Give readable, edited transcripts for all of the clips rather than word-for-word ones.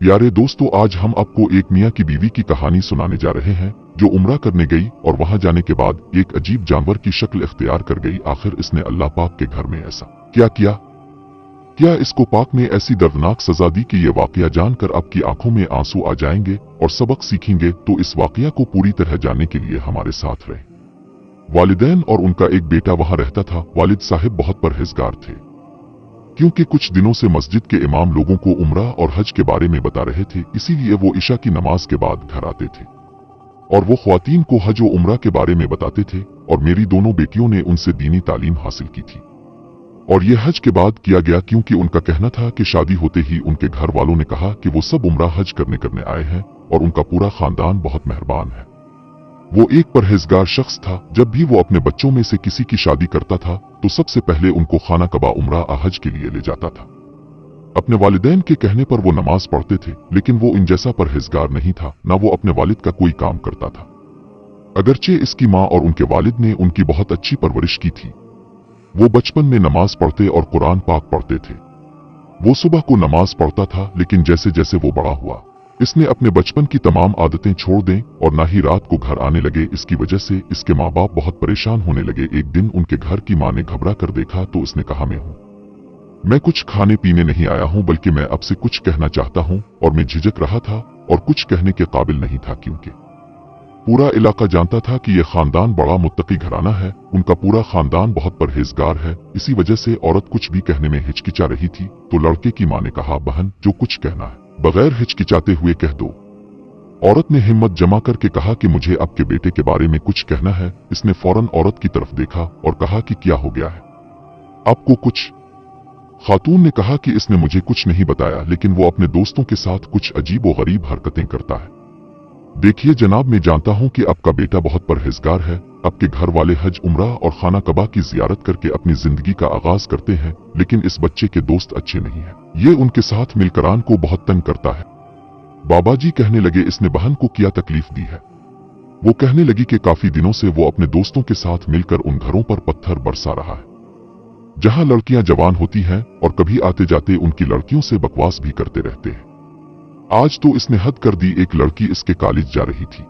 प्यारे दोस्तों, आज हम आपको एक मियाँ की बीवी की कहानी सुनाने जा रहे हैं जो उम्रा करने गई और वहां जाने के बाद एक अजीब जानवर की शक्ल इख्तियार कर गई। आखिर इसने अल्लाह पाक के घर में ऐसा क्या किया? क्या इसको पाक ने ऐसी दर्दनाक सजा दी कि ये वाकया जानकर आपकी आंखों में आंसू आ जाएंगे और सबक सीखेंगे? तो इस वाकया को पूरी तरह जानने के लिए हमारे साथ रहे। वालिदैन और उनका एक बेटा वहां रहता था। वालिद साहिब बहुत परहेजगार थे, क्योंकि कुछ दिनों से मस्जिद के इमाम लोगों को उम्रा और हज के बारे में बता रहे थे, इसीलिए वो इशा की नमाज के बाद घर आते थे और वो ख्वातीन को हज और उम्रा के बारे में बताते थे। और मेरी दोनों बेटियों ने उनसे दीनी तालीम हासिल की थी और ये हज के बाद किया गया, क्योंकि उनका कहना था कि शादी होते ही उनके घर वालों ने कहा कि वो सब उम्रा हज करने आए हैं और उनका पूरा खानदान बहुत मेहरबान है। वो एक परहेजगार शख्स था। जब भी वो अपने बच्चों में से किसी की शादी करता था तो सबसे पहले उनको खाना कबा उम्रा हज के लिए ले जाता था। अपने वालिदैन के कहने पर वो नमाज पढ़ते थे, लेकिन वो इन जैसा परहेजगार नहीं था, ना वो अपने वालिद का कोई काम करता था। अगरचे इसकी माँ और उनके वालिद ने उनकी बहुत अच्छी परवरिश की थी। वो बचपन में नमाज पढ़ते और कुरान पाक पढ़ते थे। वो सुबह को नमाज पढ़ता था, लेकिन जैसे जैसे वो बड़ा हुआ इसने अपने बचपन की तमाम आदतें छोड़ दें और ना ही रात को घर आने लगे। इसकी वजह से इसके माँ बाप बहुत परेशान होने लगे। एक दिन उनके घर की माँ ने घबरा कर देखा तो उसने कहा, मैं कुछ खाने पीने नहीं आया हूँ, बल्कि मैं आपसे कुछ कहना चाहता हूँ। और मैं झिझक रहा था और कुछ कहने के काबिल नहीं था, क्योंकि पूरा इलाका जानता था कि यह खानदान बड़ा मुत्तकी घराना है। उनका पूरा खानदान बहुत परहेजगार है। इसी वजह से औरत कुछ भी कहने में हिचकिचा रही थी तो लड़के की माँ ने कहा, बहन जो कुछ कहना है बगैर हिचकिचाते हुए कह दो। औरत ने हिम्मत जमा करके कहा कि मुझे आपके बेटे के बारे में कुछ कहना है। इसने फौरन औरत की तरफ देखा और कहा कि क्या हो गया है, आपको कुछ? खातून ने कहा कि इसने मुझे कुछ नहीं बताया, लेकिन वो अपने दोस्तों के साथ कुछ अजीब व गरीब हरकतें करता है। देखिए जनाब, मैं जानता हूं कि आपका बेटा बहुत परहेजगार है। आपके घर वाले हज उम्रा और खाना कबा की जियारत करके अपनी जिंदगी का आगाज करते हैं, लेकिन इस बच्चे के दोस्त अच्छे नहीं हैं। ये उनके साथ मिलकरान को बहुत तंग करता है। बाबा जी कहने लगे, इसने बहन को क्या तकलीफ दी है? वो कहने लगी कि काफी दिनों से वो अपने दोस्तों के साथ मिलकर उन घरों पर पत्थर बरसा रहा है जहां लड़कियां जवान होती हैं और कभी आते जाते उनकी लड़कियों से बकवास भी करते रहते हैं। आज तो इसने हद कर दी। एक लड़की इसके कॉलेज जा रही थी।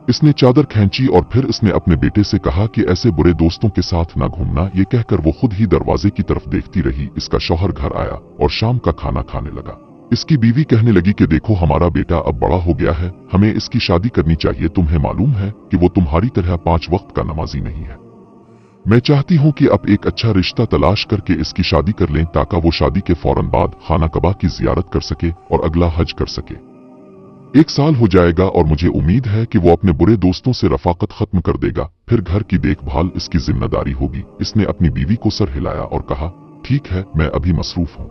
इसने चादर खींची और फिर इसने अपने बेटे से कहा कि ऐसे बुरे दोस्तों के साथ ना घूमना। ये कहकर वो खुद ही दरवाजे की तरफ देखती रही। इसका शौहर घर आया और शाम का खाना खाने लगा। इसकी बीवी कहने लगी कि देखो, हमारा बेटा अब बड़ा हो गया है, हमें इसकी शादी करनी चाहिए। तुम्हें मालूम है कि वो तुम्हारी तरह 5 वक्त का नमाजी नहीं है। मैं चाहती हूँ कि आप एक अच्छा रिश्ता तलाश करके इसकी शादी कर लें, ताकि वो शादी के फौरन बाद खाना कबा की जियारत कर सके और अगला हज कर सके। 1 साल हो जाएगा और मुझे उम्मीद है कि वो अपने बुरे दोस्तों से रफाकत खत्म कर देगा। फिर घर की देखभाल इसकी जिम्मेदारी होगी। इसने अपनी बीवी को सर हिलाया और कहा, ठीक है, मैं अभी मसरूफ हूँ,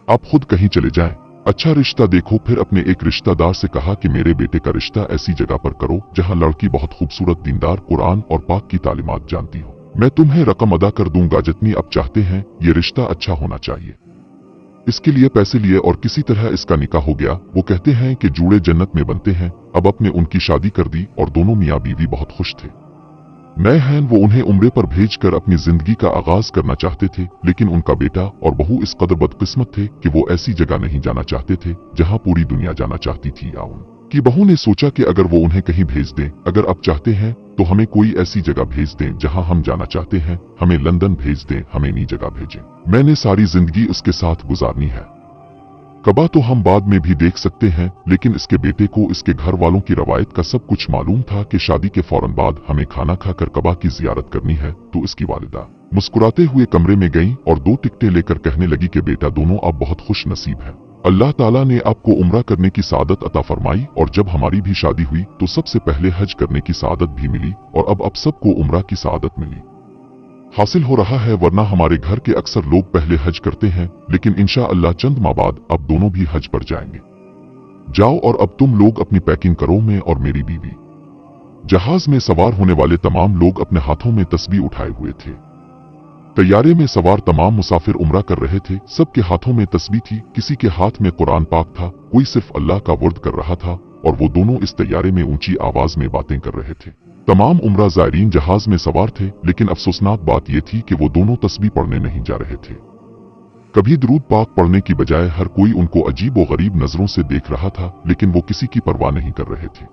आप खुद कहीं चले जाएं। अच्छा रिश्ता देखो। फिर अपने एक रिश्तेदार से कहा कि मेरे बेटे का रिश्ता ऐसी जगह पर करो जहाँ लड़की बहुत खूबसूरत, दीनदार, कुरान और पाक की तालीमात जानती हो। मैं तुम्हें रकम अदा कर दूंगा जितनी आप चाहते हैं। ये रिश्ता अच्छा होना चाहिए। इसके लिए पैसे लिए और किसी तरह इसका निकाह हो गया। वो कहते हैं कि जूड़े जन्नत में बनते हैं। अब अपने उनकी शादी कर दी और दोनों मियाँ बीवी बहुत खुश थे। नए हैं वो उन्हें उम्रे पर भेजकर अपनी जिंदगी का आगाज करना चाहते थे, लेकिन उनका बेटा और बहू इस कदर बदकिस्मत थे कि वो ऐसी जगह नहीं जाना चाहते थे जहां पूरी दुनिया जाना चाहती थी। या उनकी बहू ने सोचा कि अगर वो उन्हें कहीं भेज दें, अगर आप चाहते हैं तो हमें कोई ऐसी जगह भेज दें जहां हम जाना चाहते हैं। हमें लंदन भेज दें, हमें नई जगह भेजें। मैंने सारी जिंदगी उसके साथ गुजारनी है। कबा तो हम बाद में भी देख सकते हैं, लेकिन इसके बेटे को इसके घर वालों की रवायत का सब कुछ मालूम था कि शादी के फौरन बाद हमें खाना खाकर कबा की जियारत करनी है। तो इसकी वालिदा मुस्कुराते हुए कमरे में गईं और 2 टिकटें लेकर कहने लगी कि बेटा, दोनों आप बहुत खुश नसीब हैं। अल्लाह ताला ने आपको उम्रा करने की सादत अता फरमाई और जब हमारी भी शादी हुई तो सबसे पहले हज करने की सादत भी मिली और अब सबको उम्रा की सादत मिली हासिल हो रहा है। वरना हमारे घर के अक्सर लोग पहले हज करते हैं, लेकिन इंशाअल्लाह चंद माह बाद अब दोनों भी हज पर जाएंगे। जाओ और अब तुम लोग अपनी पैकिंग करो। मैं और मेरी बीवी। जहाज में सवार होने वाले तमाम लोग अपने हाथों में तस्बीह उठाए हुए थे। तैयारे में सवार तमाम मुसाफिर उम्रा कर रहे थे। सबके हाथों में तस्बीह थी, किसी के हाथ में कुरान पाक था, कोई सिर्फ अल्लाह का वर्द कर रहा था और वो दोनों इस तैयारे में ऊंची आवाज में बातें कर रहे थे। तमाम उम्रा ज़ायरीन जहाज में सवार थे, लेकिन अफसोसनाक बात यह थी कि वो दोनों तस्बीह पढ़ने नहीं जा रहे थे। कभी दरूद पाक पढ़ने की बजाय हर कोई उनको अजीब व गरीब नजरों से देख रहा था, लेकिन वो किसी की परवाह नहीं कर रहे थे।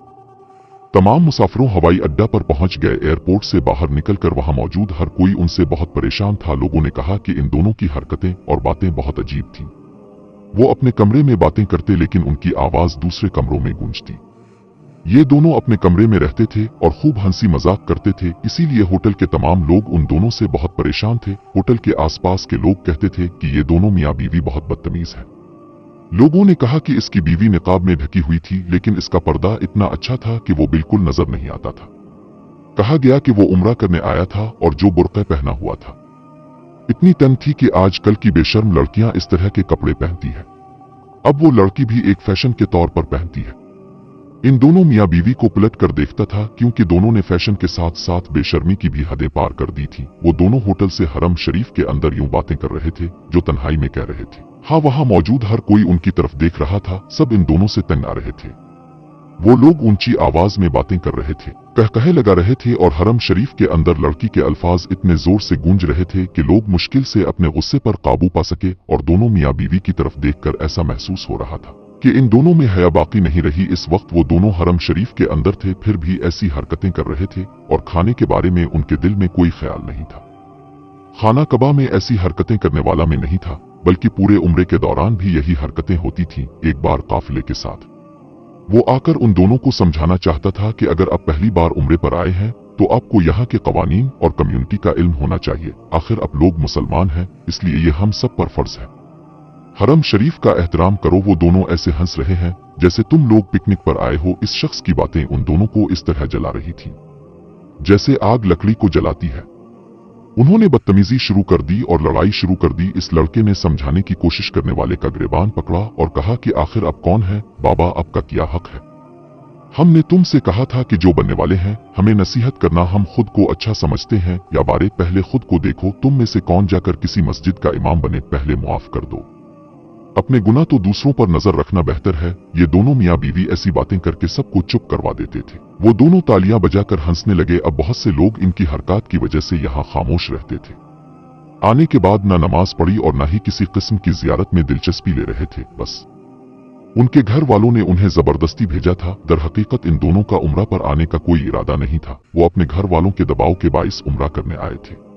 तमाम मुसाफिरों हवाई अड्डा पर पहुंच गए। एयरपोर्ट से बाहर निकलकर वहां मौजूद हर कोई उनसे बहुत परेशान था। लोगों ने कहा कि इन दोनों की हरकतें और बातें बहुत अजीब थीं। वो अपने कमरे में बातें करते, लेकिन उनकी आवाज दूसरे कमरों में गूंजती। ये दोनों अपने कमरे में रहते थे और खूब हंसी मजाक करते थे, इसीलिए होटल के तमाम लोग उन दोनों से बहुत परेशान थे। होटल के आसपास के लोग कहते थे कि ये दोनों मियां बीवी बहुत बदतमीज हैं। लोगों ने कहा कि इसकी बीवी निकाब में ढकी हुई थी, लेकिन इसका पर्दा इतना अच्छा था कि वो बिल्कुल नजर नहीं आता था। कहा गया कि वो उम्रा करने आया था और जो बुर्का पहना हुआ था, इतनी तंग थी कि आजकल की बेशर्म लड़कियां इस तरह के कपड़े पहनती है। अब वो लड़की भी एक फैशन के तौर पर पहनती है। इन दोनों मियां बीवी को पलट कर देखता था, क्योंकि दोनों ने फैशन के साथ साथ बेशर्मी की भी हदें पार कर दी थी। वो दोनों होटल से हरम शरीफ के अंदर यूं बातें कर रहे थे जो तन्हाई में कह रहे थे। हाँ, वहां मौजूद हर कोई उनकी तरफ देख रहा था। सब इन दोनों से तंग आ रहे थे। वो लोग ऊंची आवाज में बातें कर रहे थे, कहकहे लगा रहे थे और हरम शरीफ के अंदर लड़की के अल्फाज इतने जोर से गूंज रहे थे कि लोग मुश्किल से अपने गुस्से पर काबू पा सके। और दोनों मियां बीवी की तरफ देखकर ऐसा महसूस हो रहा था कि इन दोनों में हया बाकी नहीं रही। इस वक्त वो दोनों हरम शरीफ के अंदर थे, फिर भी ऐसी हरकतें कर रहे थे और खाने के बारे में उनके दिल में कोई ख्याल नहीं था। खाना कबा में ऐसी हरकतें करने वाला में नहीं था, बल्कि पूरे उम्रे के दौरान भी यही हरकतें होती थीं। एक बार काफिले के साथ वो आकर उन दोनों को समझाना चाहता था कि अगर आप पहली बार उम्रे पर आए हैं तो आपको यहाँ के कवानीन और कम्युनिटी का इल्म होना चाहिए। आखिर आप लोग मुसलमान हैं, इसलिए ये हम सब पर फर्ज है। हरम शरीफ का एहतराम करो। वो दोनों ऐसे हंस रहे हैं जैसे तुम लोग पिकनिक पर आए हो। इस शख्स की बातें उन दोनों को इस तरह जला रही थी जैसे आग लकड़ी को जलाती है। उन्होंने बदतमीजी शुरू कर दी और लड़ाई शुरू कर दी। इस लड़के ने समझाने की कोशिश करने वाले का गिरबान पकड़ा और कहा कि आखिर अब कौन है बाबा, आपका क्या हक है? हमने तुमसे कहा था कि जो बनने वाले हैं हमें नसीहत करना। हम खुद को अच्छा समझते हैं या बारे? पहले खुद को देखो, तुम में से कौन जाकर किसी मस्जिद का इमाम बने? पहले मुआफ कर दो अपने गुनाह, तो दूसरों पर नजर रखना बेहतर है। ये दोनों मियां बीवी ऐसी बातें करके सबको चुप करवा देते थे। वो दोनों तालियां बजाकर हंसने लगे। अब बहुत से लोग इनकी हरकत की वजह से यहाँ खामोश रहते थे। आने के बाद न नमाज पढ़ी और न ही किसी किस्म की जियारत में दिलचस्पी ले रहे थे। बस उनके घर वालों ने उन्हें जबरदस्ती भेजा था। दर हकीकत इन दोनों का उम्रा पर आने का कोई इरादा नहीं था। वो अपने घर वालों के दबाव के बाइस उम्रा करने आए थे।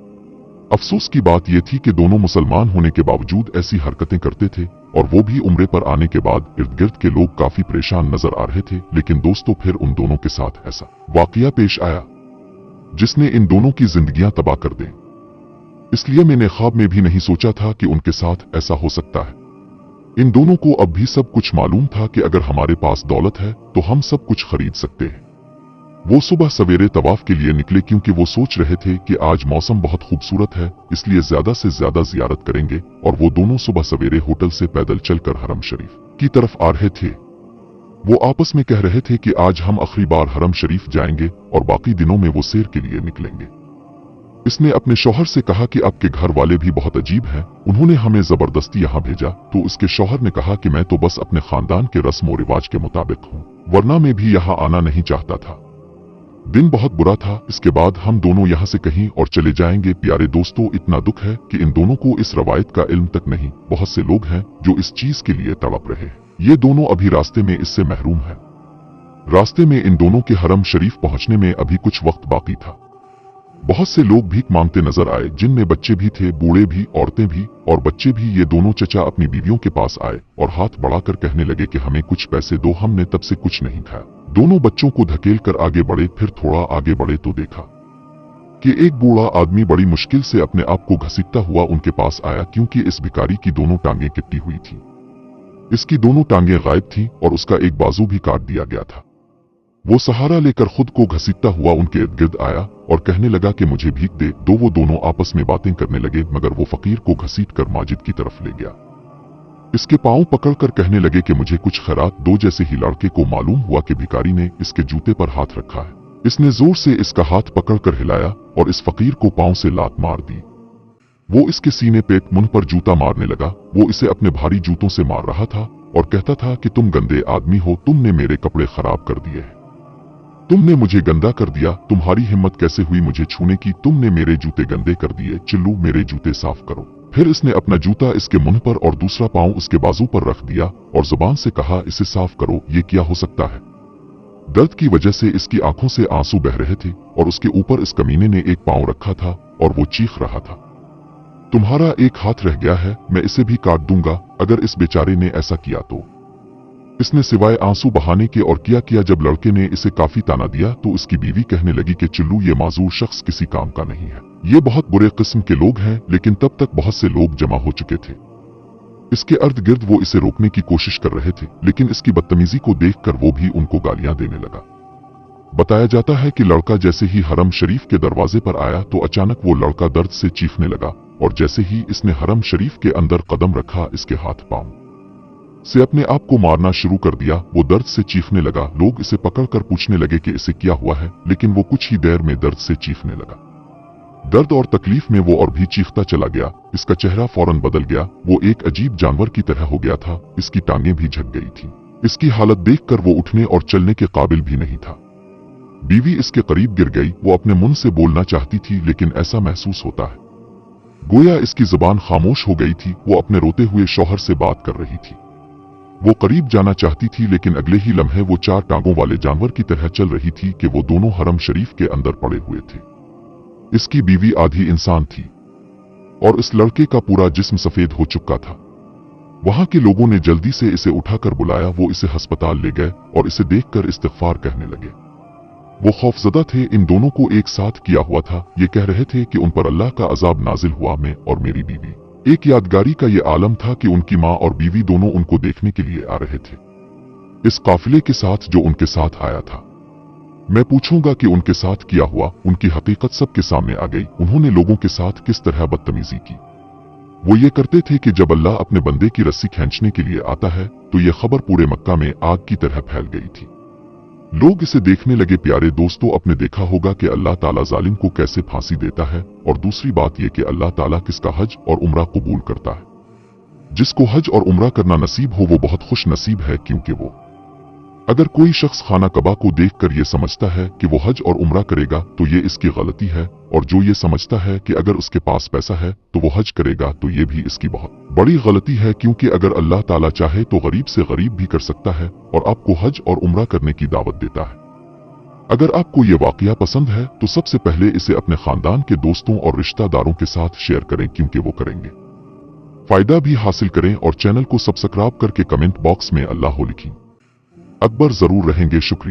अफसोस की बात यह थी कि दोनों मुसलमान होने के बावजूद ऐसी हरकतें करते थे, और वो भी उम्रे पर आने के बाद। इर्द गिर्द के लोग काफी परेशान नजर आ रहे थे। लेकिन दोस्तों, फिर उन दोनों के साथ ऐसा वाकया पेश आया जिसने इन दोनों की जिंदगियां तबाह कर दें। इसलिए मैंने ख्वाब में भी नहीं सोचा था कि उनके साथ ऐसा हो सकता है। इन दोनों को अब भी सब कुछ मालूम था कि अगर हमारे पास दौलत है तो हम सब कुछ खरीद सकते हैं। वो सुबह सवेरे तवाफ के लिए निकले, क्योंकि वो सोच रहे थे कि आज मौसम बहुत खूबसूरत है, इसलिए ज्यादा से ज्यादा जियारत करेंगे। और वो दोनों सुबह सवेरे होटल से पैदल चलकर हरम शरीफ की तरफ आ रहे थे। वो आपस में कह रहे थे कि आज हम आखिरी बार हरम शरीफ जाएंगे और बाकी दिनों में वो सैर के लिए निकलेंगे। इसने अपने शौहर से कहा कि आपके घर वाले भी बहुत अजीब हैं, उन्होंने हमें जबरदस्ती यहाँ भेजा। तो उसके शौहर ने कहा कि मैं तो बस अपने खानदान के रस्म व रिवाज के मुताबिक हूँ, वरना मैं भी यहाँ आना नहीं चाहता था। दिन बहुत बुरा था। इसके बाद हम दोनों यहाँ से कहीं और चले जाएंगे। प्यारे दोस्तों, इतना दुख है कि इन दोनों को इस रवायत का इल्म तक नहीं। बहुत से लोग हैं जो इस चीज के लिए तड़प रहे हैं। ये दोनों अभी रास्ते में इससे महरूम हैं। रास्ते में इन दोनों के हरम शरीफ पहुंचने में अभी कुछ वक्त बाकी था। बहुत से लोग भीख मांगते नजर आए, जिनमें बच्चे भी थे, बूढ़े भी, औरतें भी और बच्चे भी। ये दोनों चचा अपनी बीवियों के पास आए और हाथ बढ़ाकर कहने लगे कि हमें कुछ पैसे दो, हमने तब से कुछ नहीं खाया। दोनों बच्चों को धकेल कर आगे बढ़े। फिर थोड़ा आगे बढ़े तो देखा कि एक बूढ़ा आदमी बड़ी मुश्किल से अपने आप को घसीटता हुआ उनके पास आया, क्योंकि इस भिखारी की दोनों टांगें कटी हुई थीं। इसकी दोनों टांगें गायब थीं और उसका एक बाजू भी काट दिया गया था। वो सहारा लेकर खुद को घसीटता हुआ उनके इर्द गिर्द आया और कहने लगा कि मुझे भीख दे दो। वो दोनों आपस में बातें करने लगे, मगर वो फकीर को घसीटकर माजिद की तरफ ले गया। इसके पांव पकड़कर कहने लगे कि मुझे कुछ खैरात दो। जैसे ही लड़के को मालूम हुआ कि भिखारी ने इसके जूते पर हाथ रखा है, इसने जोर से इसका हाथ पकड़कर हिलाया और इस फकीर को पांव से लात मार दी। वो इसके सीने पेट मुंह पर जूता मारने लगा। वो इसे अपने भारी जूतों से मार रहा था और कहता था कि तुम गंदे आदमी हो, तुमने मेरे कपड़े खराब कर दिए हैं, तुमने मुझे गंदा कर दिया, तुम्हारी हिम्मत कैसे हुई मुझे छूने की, तुमने मेरे जूते गंदे कर दिए, चिल्लू मेरे जूते साफ करो। फिर इसने अपना जूता इसके मुंह पर और दूसरा पांव उसके बाजू पर रख दिया और जुबान से कहा, इसे साफ करो, ये क्या हो सकता है। दर्द की वजह से इसकी आंखों से आंसू बह रहे थे और उसके ऊपर इस कमीने ने एक पांव रखा था और वो चीख रहा था, तुम्हारा एक हाथ रह गया है, मैं इसे भी काट दूंगा अगर इस बेचारे ने ऐसा किया तो। इसने सिवाय आंसू बहाने के और किया। जब लड़के ने इसे काफी ताना दिया तो इसकी बीवी कहने लगी कि चिल्लू, ये माजूर शख्स किसी काम का नहीं है, ये बहुत बुरे किस्म के लोग हैं। लेकिन तब तक बहुत से लोग जमा हो चुके थे। इसके अर्द गिर्द वो इसे रोकने की कोशिश कर रहे थे, लेकिन इसकी बदतमीजी को देखकर वो भी उनको गालियां देने लगा। बताया जाता है कि लड़का जैसे ही हरम शरीफ के दरवाजे पर आया तो अचानक वो लड़का दर्द से चीखने लगा और जैसे ही इसने हरम शरीफ के अंदर कदम रखा, इसके हाथ पांव से अपने आप को मारना शुरू कर दिया। वो दर्द से चीखने लगा। लोग इसे पकड़कर पूछने लगे कि इसे क्या हुआ है, लेकिन वो कुछ ही देर में दर्द से चीखने लगा। दर्द और तकलीफ में वो और भी चीखता चला गया। इसका चेहरा फौरन बदल गया, वो एक अजीब जानवर की तरह हो गया था। इसकी टांगें भी झक गई थीं। इसकी हालत देखकर वो उठने और चलने के काबिल भी नहीं था। बीवी इसके करीब गिर गई। वो अपने मुंह से बोलना चाहती थी, लेकिन ऐसा महसूस होता है गोया इसकी जुबान खामोश हो गई थी। वो अपने रोते हुए शौहर से बात कर रही थी। वो करीब जाना चाहती थी, लेकिन अगले ही लम्हे वो चार टांगों वाले जानवर की तरह चल रही थी कि वो दोनों हरम शरीफ के अंदर पड़े हुए थे। इसकी बीवी आधी इंसान थी और इस लड़के का पूरा जिस्म सफेद हो चुका था। वहां के लोगों ने जल्दी से इसे उठाकर बुलाया। वो इसे अस्पताल ले गए और इसे देखकर इस्तिग़फ़ार कहने लगे। वो खौफजदा थे, इन दोनों को एक साथ किया हुआ था। ये कह रहे थे कि उन पर अल्लाह का अजाब नाजिल हुआ, मैं और मेरी बीवी। एक यादगारी का ये आलम था कि उनकी माँ और बीवी दोनों उनको देखने के लिए आ रहे थे, इस काफिले के साथ जो उनके साथ आया था। मैं पूछूंगा कि उनके साथ किया हुआ, उनकी हकीकत सबके सामने आ गई। उन्होंने लोगों के साथ किस तरह बदतमीजी की। वो ये करते थे कि जब अल्लाह अपने बंदे की रस्सी खींचने के लिए आता है तो ये खबर पूरे मक्का में आग की तरह फैल गई थी। लोग इसे देखने लगे। प्यारे दोस्तों, आपने देखा होगा कि अल्लाह ताला जालिम को कैसे फांसी देता है। और दूसरी बात यह कि अल्लाह ताला किसका हज और उम्रा कबूल करता है। जिसको हज और उम्रा करना नसीब हो वो बहुत खुश नसीब है, क्योंकि वो अगर कोई शख्स खाना कबा को देखकर ये समझता है कि वो हज और उम्रा करेगा तो ये इसकी गलती है, और जो ये समझता है कि अगर उसके पास पैसा है तो वो हज करेगा तो ये भी इसकी बहुत बड़ी गलती है। क्योंकि अगर अल्लाह ताला चाहे तो गरीब से गरीब भी कर सकता है और आपको हज और उम्रा करने की दावत देता है। अगर आपको ये वाकया पसंद है तो सबसे पहले इसे अपने खानदान के दोस्तों और रिश्तेदारों के साथ शेयर करें, क्योंकि वो करेंगे फायदा भी हासिल करें। और चैनल को सब्सक्राइब करके कमेंट बॉक्स में अल्लाह लिखें। अकबर जरूर रहेंगे। शुक्रिया।